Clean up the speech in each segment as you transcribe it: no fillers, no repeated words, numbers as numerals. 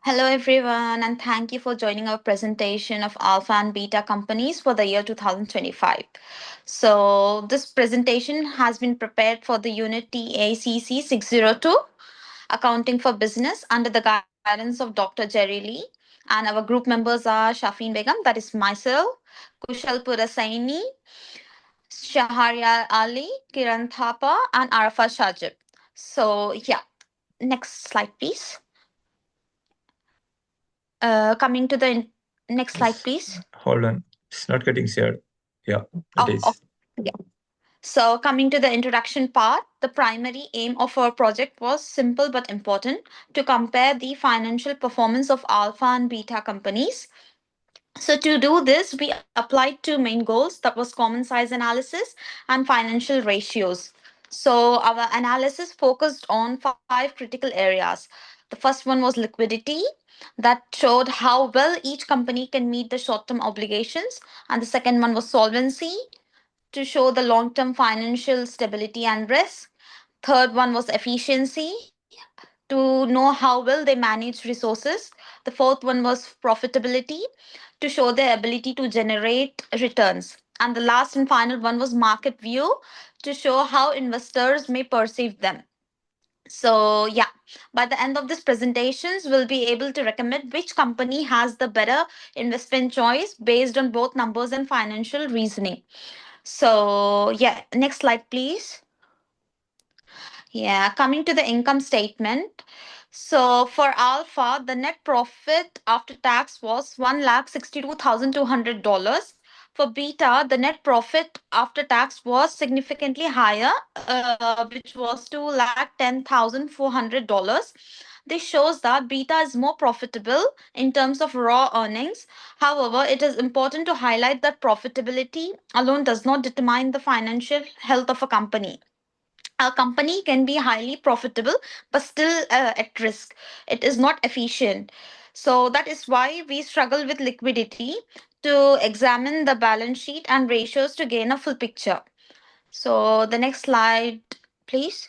Hello, everyone, and thank you for joining our presentation of Alpha and Beta companies for the year 2025. So, this presentation has been prepared for the Unit TACC 602, Accounting for Business, under the guidance of Dr. Jerry Lee. And our group members are Shafin Begum, that is myself, Kushal Purasaini, Shahariar Ali, Kiran Thapa, and Arafa Shajib. So, yeah, next slide, please. Coming to the next slide, Yes. please. Hold on. It's not getting shared. Yeah, it Oh, is. yeah. So, coming to the introduction part, the primary aim of our project was simple but important to compare the financial performance of alpha and beta companies. So, to do this, we applied two main goals, that was common size analysis and financial ratios. So, our analysis focused on five critical areas. The first one was liquidity, that showed how well each company can meet the short term obligations, and the second one was solvency to show the long term financial stability and risk. Third one was efficiency to know how well they manage resources. The fourth one was profitability to show their ability to generate returns. And the last and final one was market view to show how investors may perceive them. So, yeah, by the end of this presentations, we'll be able to recommend which company has the better investment choice based on both numbers and financial reasoning. So, yeah, next slide, please. Yeah, coming to the income statement. So for Alpha, the net profit after tax was $1,62,200. For Beta, the net profit after tax was significantly higher, which was $2,10,400. This shows that Beta is more profitable in terms of raw earnings. However, it is important to highlight that profitability alone does not determine the financial health of a company. A company can be highly profitable but still at risk. It is not efficient. So that is why we struggle with liquidity to examine the balance sheet and ratios to gain a full picture. So the next slide, please.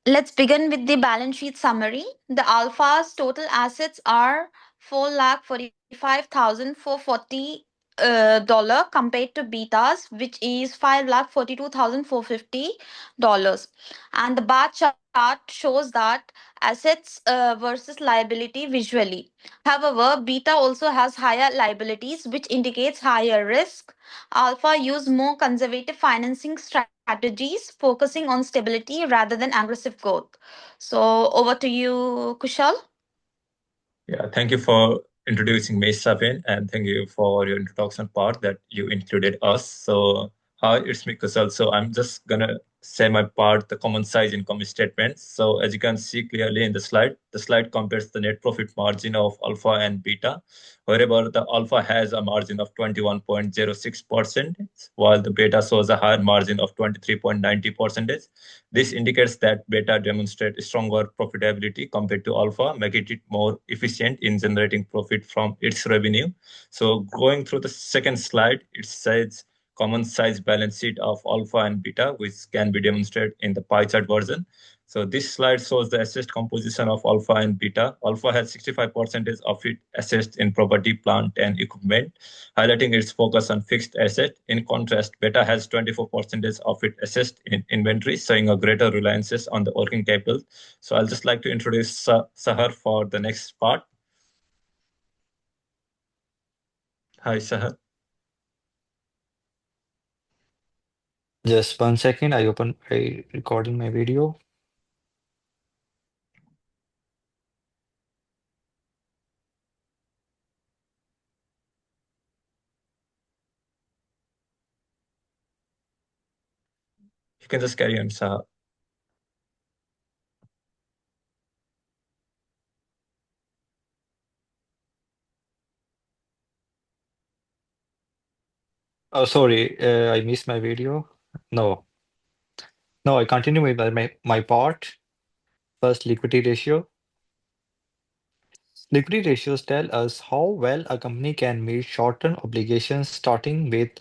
Let's begin with the balance sheet summary. The Alpha's total assets are 4,45,440 dollar compared to Beta's, which is 5,42,450 dollars. And the bar chart shows that assets versus liability visually. However, Beta also has higher liabilities, which indicates higher risk. Alpha use more conservative financing strategies, focusing on stability rather than aggressive growth. So, over to you, Kushal. Yeah, thank you for introducing me, Sabin, and thank you for your introduction part that you included us. So, hi, it's me, Kusal. So, I'm just gonna say my part, the common size income statement. So, as you can see clearly in the slide compares the net profit margin of alpha and beta. Wherever the alpha has a margin of 21.06%, while the beta shows a higher margin of 23.90%. This indicates that beta demonstrate stronger profitability compared to alpha, making it more efficient in generating profit from its revenue. So going through the second slide, it says common size balance sheet of alpha and beta, which can be demonstrated in the pie chart version. So this slide shows the asset composition of alpha and beta. Alpha has 65% of its assets in property, plant, and equipment, highlighting its focus on fixed asset. In contrast, beta has 24% of its assets in inventory, showing a greater reliance on the working capital. So I'll just like to introduce Sahar for the next part. Hi, Sahar. Just 1 second, I open my recording my video. You can just carry on, Sahar. Oh, sorry, I missed my video. No, no, I continue with my part. First, liquidity ratio. Liquidity ratios tell us how well a company can meet short-term obligations, starting with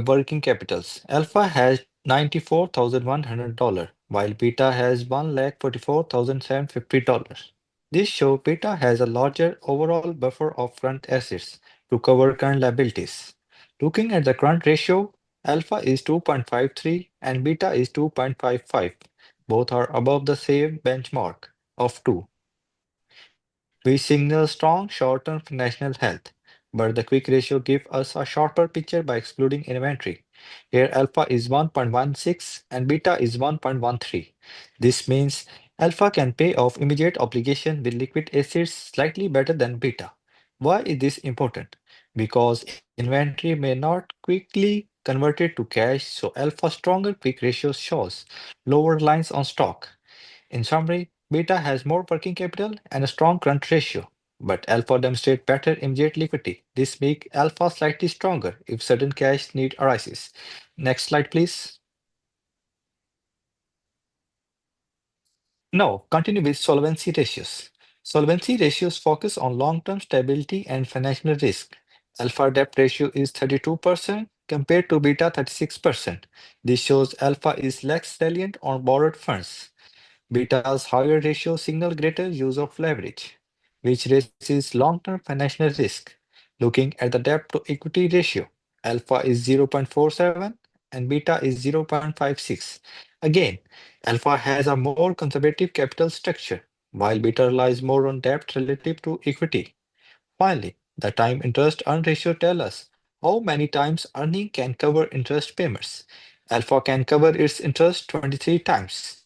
working capitals. Alpha has $94,100. while beta has $1,44,750. This shows beta has a larger overall buffer of current assets to cover current liabilities. Looking at the current ratio, alpha is 2.53 and beta is 2.55. Both are above the same benchmark of 2, which signals strong short-term financial health. But the quick ratio gives us a sharper picture by excluding inventory. Here alpha is 1.16 and beta is 1.13. This means alpha can pay off immediate obligation with liquid assets slightly better than beta. Why is this important? Because inventory may not quickly convert it to cash, so alpha stronger quick ratio shows lower lines on stock. In summary, beta has more working capital and a strong current ratio, but alpha demonstrates better immediate liquidity. This makes alpha slightly stronger if sudden cash need arises. Next slide, please. Now, continue with solvency ratios. Solvency ratios focus on long-term stability and financial risk. Alpha debt ratio is 32% compared to beta 36%. This shows alpha is less reliant on borrowed funds. Beta's higher ratio signal greater use of leverage, which raises long-term financial risk. Looking at the debt to equity ratio, alpha is 0.47 and beta is 0.56. Again, alpha has a more conservative capital structure, while beta relies more on debt relative to equity. Finally, the time interest earn ratio tells us how many times earning can cover interest payments. Alpha can cover its interest 23 times,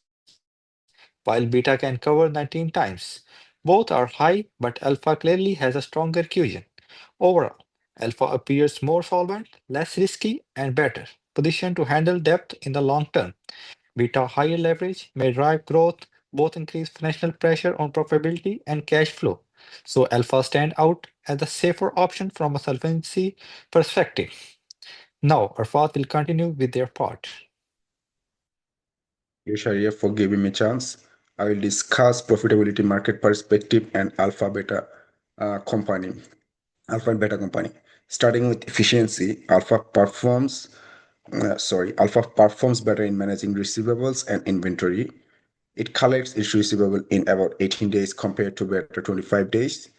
while beta can cover 19 times. Both are high, but alpha clearly has a stronger cushion. Overall, alpha appears more solvent, less risky, and better positioned to handle debt in the long term. Beta higher leverage may drive growth, both increase financial pressure on profitability and cash flow. So alpha stand out as the safer option from a solvency perspective. Now, Arfat will continue with their part. Thank you, Sharia, for giving me a chance. I will discuss profitability, market perspective, and company, alpha and beta company. Starting with efficiency, alpha performs better in managing receivables and inventory. It collects its receivable in about 18 days compared to beta 25 days,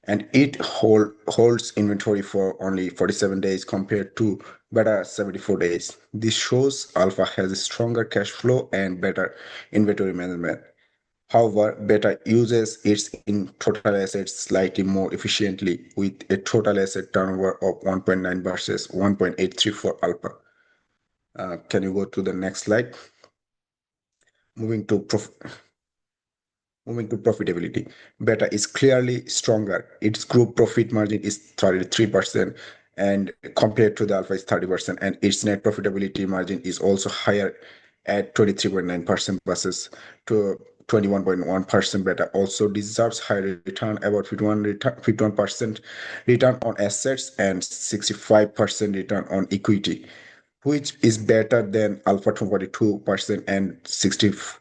and it holds inventory for only 47 days compared to beta 74 days. This shows alpha has a stronger cash flow and better inventory management. However, beta uses its in total assets slightly more efficiently with a total asset turnover of 1.9 versus 1.83 for alpha. Can you go to the next slide? Moving to Moving to profitability, Beta is clearly stronger. Its group profit margin is 33%, and compared to the Alpha is 30%, and its net profitability margin is also higher at 23.9% versus to 21.1%. Beta also deserves higher return, about 51% return on assets and 65% return on equity, which is better than Alpha 42% and 56%.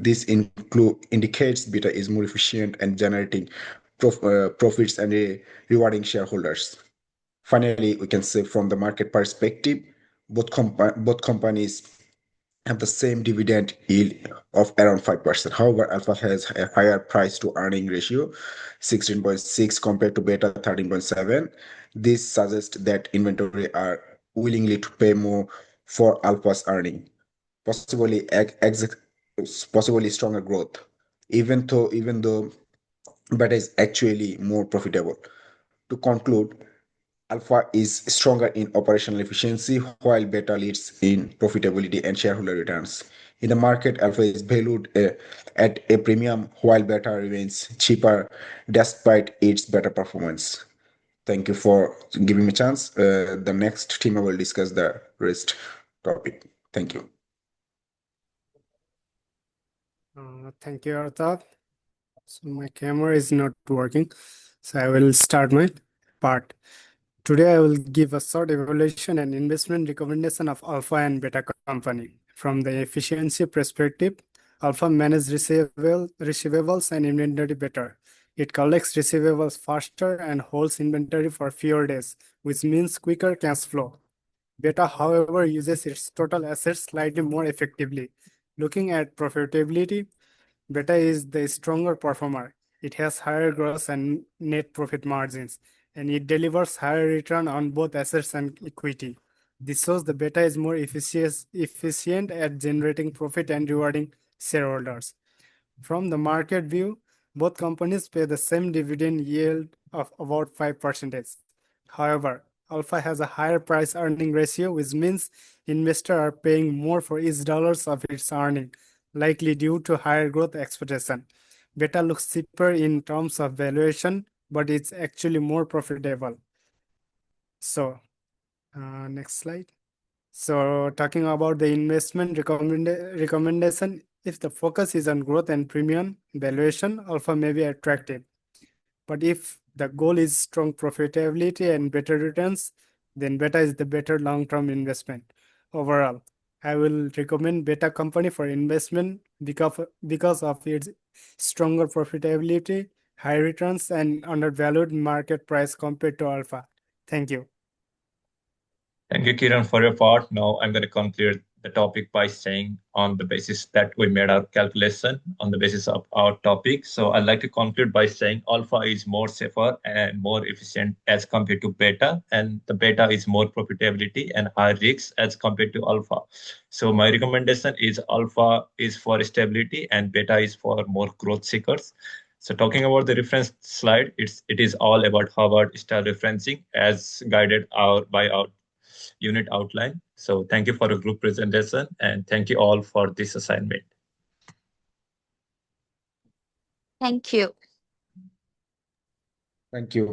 This indicates Beta is more efficient and generating profits and rewarding shareholders. Finally, we can say from the market perspective, both companies have the same dividend yield of around 5%. However, Alpha has a higher price to earning ratio, 16.6 compared to Beta 13.7. This suggests that inventory are willingly to pay more for Alpha's earning, possibly possibly stronger growth, even though Beta is actually more profitable. To conclude, Alpha is stronger in operational efficiency, while Beta leads in profitability and shareholder returns. In the market, Alpha is valued at a premium, while Beta remains cheaper despite its better performance. Thank you for giving me a chance. The next team I will discuss the rest topic. Thank you. Thank you, Arthab. So my camera is not working, so I will start my part. Today I will give a short evaluation and investment recommendation of Alpha and Beta company. From the efficiency perspective, Alpha manages receivables and inventory better. It collects receivables faster and holds inventory for fewer days, which means quicker cash flow. Beta, however, uses its total assets slightly more effectively. Looking at profitability, beta is the stronger performer. It has higher gross and net profit margins, and it delivers higher return on both assets and equity. This shows the beta is more efficient at generating profit and rewarding shareholders. From the market view, both companies pay the same dividend yield of about 5%. However, Alpha has a higher price earning ratio, which means investors are paying more for each dollars of its earning, likely due to higher growth expectation. Beta looks cheaper in terms of valuation, but it's actually more profitable. So, next slide. So, talking about the investment recommendation, if the focus is on growth and premium valuation, Alpha may be attractive. But if the goal is strong profitability and better returns, then Beta is the better long-term investment. Overall, I will recommend Beta company for investment because of its stronger profitability, high returns, and undervalued market price compared to Alpha. Thank you. Thank you, Kiran, for your part. Now I'm going to conclude the topic by saying, on the basis that we made our calculation on the basis of our topic. So I'd like to conclude by saying alpha is more safer and more efficient as compared to beta, and the beta is more profitability and high risks as compared to alpha. So my recommendation is alpha is for stability and beta is for more growth seekers. So talking about the reference slide, it is all about Harvard style referencing as guided by our unit outline. So thank you for a group presentation and thank you all for this assignment. Thank you. Thank you.